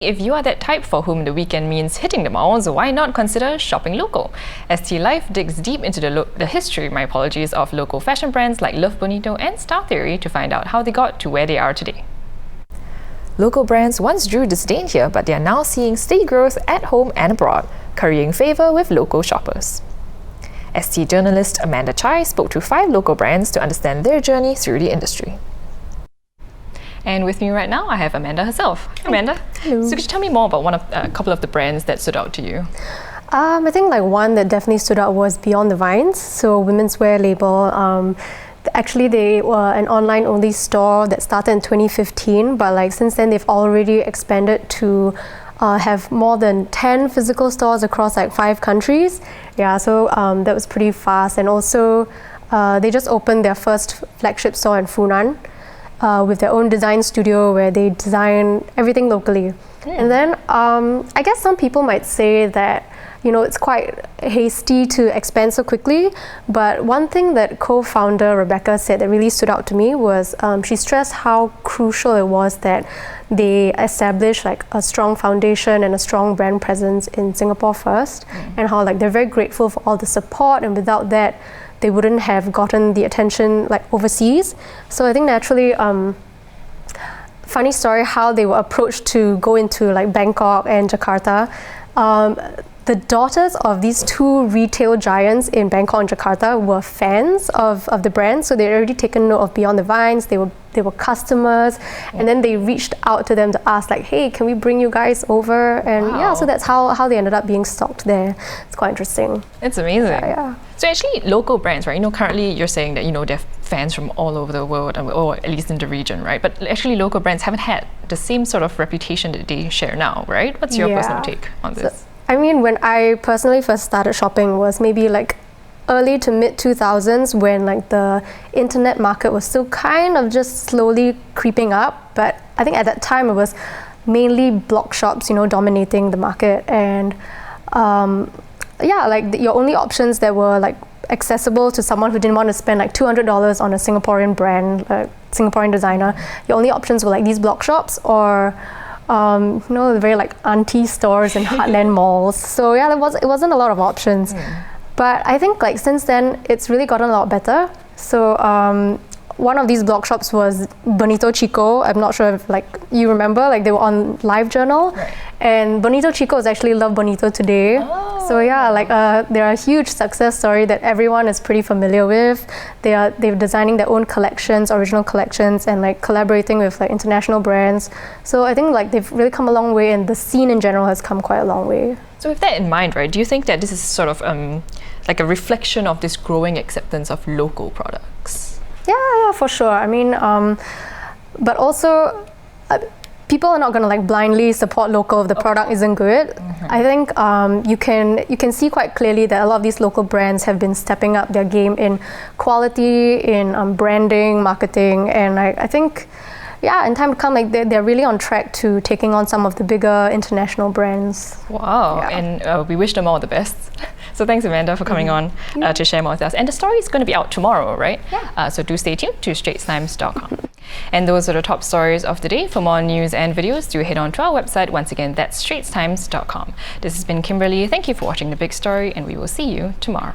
If you are that type for whom the weekend means hitting the malls, why not consider shopping local? ST Life digs deep into the history, of local fashion brands like Love Bonito and Star Theory to find out how they got to where they are today. Local brands once drew disdain here, but they are now seeing steady growth at home and abroad, currying favour with local shoppers. ST journalist Amanda Chai spoke to 5 local brands to understand their journey through the industry. And with me right now, I have Amanda herself. Hi, Amanda. Hello. So could you tell me more about a couple of the brands that stood out to you? I think one that definitely stood out was Beyond the Vines, so a women's wear label. Actually, they were an online-only store that started in 2015, but since then they've already expanded to have more than 10 physical stores across 5 countries. Yeah, so that was pretty fast. And also, they just opened their first flagship store in Funan. With their own design studio where they design everything locally. And then I guess some people might say that it's quite hasty to expand so quickly, but one thing that co-founder Rebecca said that really stood out to me was she stressed how crucial it was that they establish a strong foundation and a strong brand presence in Singapore first, and how they're very grateful for all the support, and without that they wouldn't have gotten the attention overseas. So I think naturally, funny story how they were approached to go into Bangkok and Jakarta. The daughters of these 2 retail giants in Bangkok and Jakarta were fans of the brand, so they'd already taken note of Beyond the Vines. They were customers, and then they reached out to them to ask hey, can we bring you guys over? And yeah, so that's how they ended up being stocked there. It's quite interesting. It's amazing. Yeah. So actually, local brands, right? Currently you're saying that they're fans from all over the world, or at least in the region, right? But actually, local brands haven't had the same sort of reputation that they share now, right? What's your personal take on this? I mean, when I personally first started shopping was maybe early to mid 2000s, when the internet market was still kind of just slowly creeping up. But I think at that time it was mainly blog shops, dominating the market. And your only options that were accessible to someone who didn't want to spend $200 on a Singaporean brand, Singaporean designer, your only options were these blog shops or the very auntie stores and heartland malls. So yeah, it wasn't a lot of options. But I think since then it's really gotten a lot better. So one of these blog shops was Bonito Chico. I'm not sure if you remember, they were on LiveJournal. Right. And Bonito Chico is actually Love Bonito today. Oh. So yeah, they're a huge success story that everyone is pretty familiar with. They're designing their own collections, original collections, and collaborating with international brands. So I think they've really come a long way, and the scene in general has come quite a long way. So with that in mind, right, do you think that this is sort of a reflection of this growing acceptance of local products? Yeah, for sure. I mean, but also people are not going to blindly support local if the product isn't good. I think you can see quite clearly that a lot of these local brands have been stepping up their game in quality, in branding, marketing, and I think, yeah, in time to come, they're really on track to taking on some of the bigger international brands. Wow, yeah. And we wish them all the best. So thanks, Amanda, for coming on to share more with us. And the story is going to be out tomorrow, right? Yeah. So do stay tuned to straitstimes.com. And those are the top stories of the day. For more news and videos, do head on to our website. Once again, that's straitstimes.com. This has been Kimberly. Thank you for watching The Big Story, and we will see you tomorrow.